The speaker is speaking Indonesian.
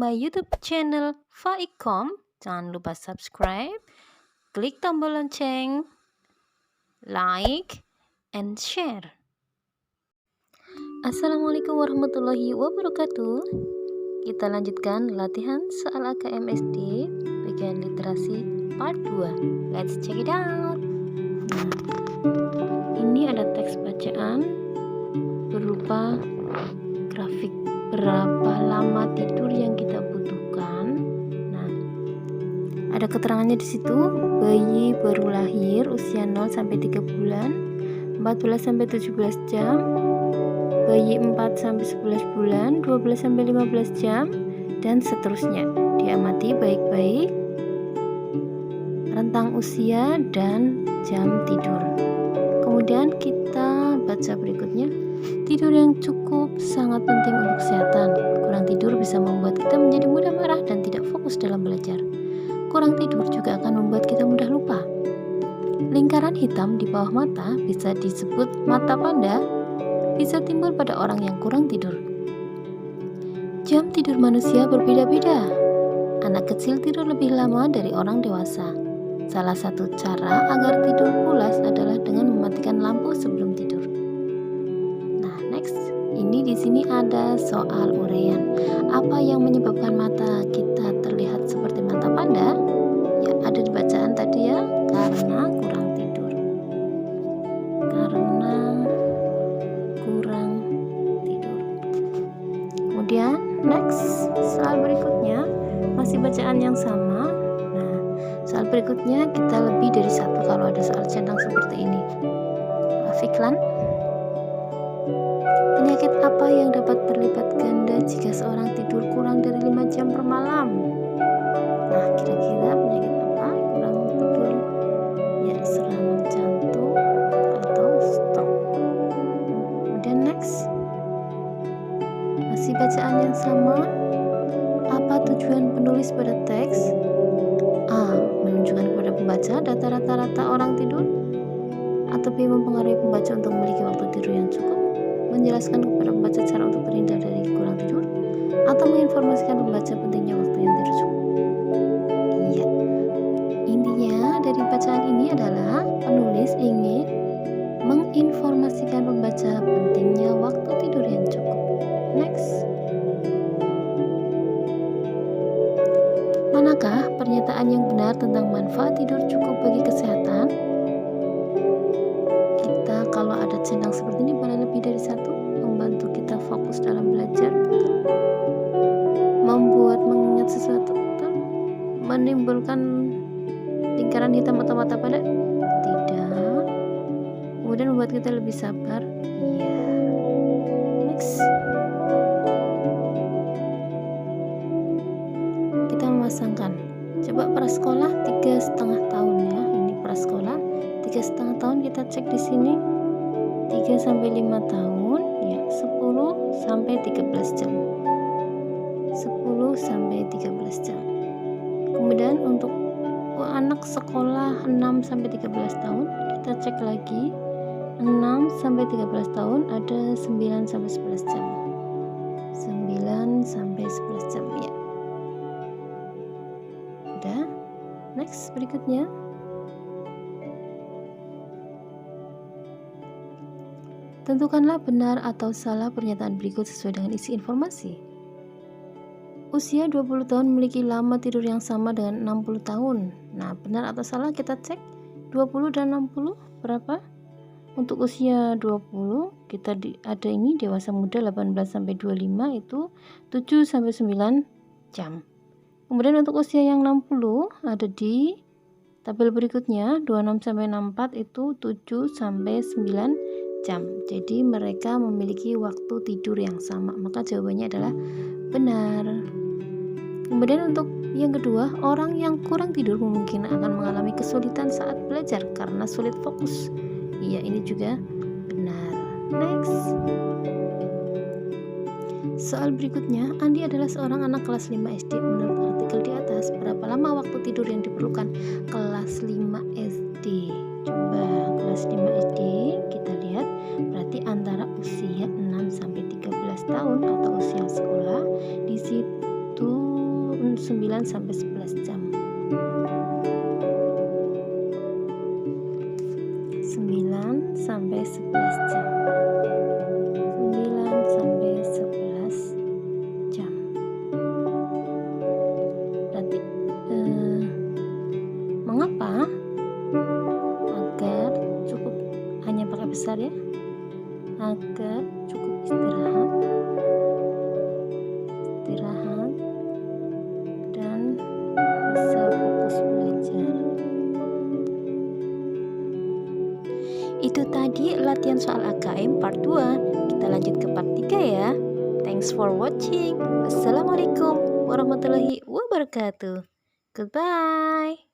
my YouTube channel Faikom. Jangan lupa subscribe, klik tombol lonceng, like, and share. Assalamualaikum warahmatullahi wabarakatuh. Kita lanjutkan latihan soal AKM SD bagian literasi part 2. Let's check it out. Nah, ini ada teks bacaan berupa grafik berapa lama tidur yang kita butuhkan. Nah, ada keterangannya di situ. Bayi baru lahir usia 0 sampai 3 bulan, 14 sampai 17 jam. Bayi 4 sampai 11 bulan, 12 sampai 15 jam, dan seterusnya. Diamati baik-baik rentang usia dan jam tidur. Kemudian kita baca berikutnya. Tidur yang cukup sangat penting untuk kesehatan. Kurang tidur bisa membuat kita menjadi mudah marah dan tidak fokus dalam belajar. Kurang tidur juga akan membuat kita mudah lupa. Lingkaran hitam di bawah mata bisa disebut mata panda, bisa timbul pada orang yang kurang tidur. Jam tidur manusia berbeda-beda. Anak kecil tidur lebih lama dari orang dewasa. Salah satu cara agar tidur pulas adalah dengan mematikan lampu sebelum tidur. Nah, next. Ini di sini ada soal uraian. Apa yang menyebabkan mata kita terlihat seperti mata panda? Ya, ada di bacaan tadi ya, karena kurang tidur. Karena kurang tidur. Kemudian next, soal berikutnya masih bacaan yang sama. Nah, soal berikutnya kita lebih dari satu kalau ada soal centang seperti ini. Fiklan, penyakit apa yang dapat berlipat ganda jika seorang tidur kurang dari 5 jam per malam? Nah, kira-kira penyakit apa kurang tidur? Ya, serangan jantung atau stroke. Kemudian next, masih bacaan yang sama. Apa tujuan penulis pada teks? A. Menunjukkan kepada pembaca data rata-rata orang tidur. Atau B. Mempengaruhi pembaca untuk memiliki waktu tidur yang cukup. Menjelaskan kepada pembaca cara untuk terhindar dari kurang tidur. Atau menginformasikan pembaca pentingnya waktu yang tidur cukup. Iya, intinya dari bacaan ini adalah penulis ingin menginformasikan pembaca pentingnya waktu tidur yang cukup. Next. Manakah pernyataan yang benar tentang manfaat tidur cukup bagi kesehatan? Kita kalau ada centang seperti ini boleh lebih dari satu, membantu kita fokus dalam belajar, betul? Membuat mengingat sesuatu, betul? Menimbulkan lingkaran hitam atau mata panda? Tidak. Kemudian membuat kita lebih sabar? Iya. Next. Kita memasangkan. Coba prasekolah 3,5 tahun ya. Ini prasekolah 3,5 tahun, kita cek di sini 3 sampai 5 tahun ya, 10 sampai 13 jam. 10 sampai 13 jam. Kemudian untuk anak sekolah 6 sampai 13 tahun, kita cek lagi 6 sampai 13 tahun ada 9 sampai 11 jam. 9 sampai 11 jam ya. Udah. Next, berikutnya. Tentukanlah benar atau salah pernyataan berikut sesuai dengan isi informasi. Usia 20 tahun memiliki lama tidur yang sama dengan 60 tahun. Nah, benar atau salah kita cek. 20 dan 60 berapa? Untuk usia 20 kita ada ini dewasa muda 18 sampai 25 itu 7 sampai 9 jam. Kemudian untuk usia yang 60 ada di tabel berikutnya 26 sampai 64 itu 7 sampai 9 jam. Jadi mereka memiliki waktu tidur yang sama. Maka jawabannya adalah benar. Kemudian untuk yang kedua, orang yang kurang tidur mungkin akan mengalami kesulitan saat belajar karena sulit fokus. Iya, ini juga benar. Next. Soal berikutnya, Andi adalah seorang anak kelas 5 SD. Menurut artikel di atas, berapa lama waktu tidur yang diperlukan? Kelas 5 SD. Coba kelas 5 SD kita lihat, berarti antara usia 6 sampai 13 tahun atau usia sekolah. Di situ 9 sampai 11 jam. 9 sampai 11 jam. 9 sampai 11 jam. Berarti mengapa? Agar cukup, hanya pakai besar ya. Agar cukup istirahat dan bisa fokus belajar. Itu tadi latihan soal AKM part 2. Kita lanjut ke part 3 ya. Thanks for watching. Wassalamualaikum warahmatullahi wabarakatuh. Goodbye.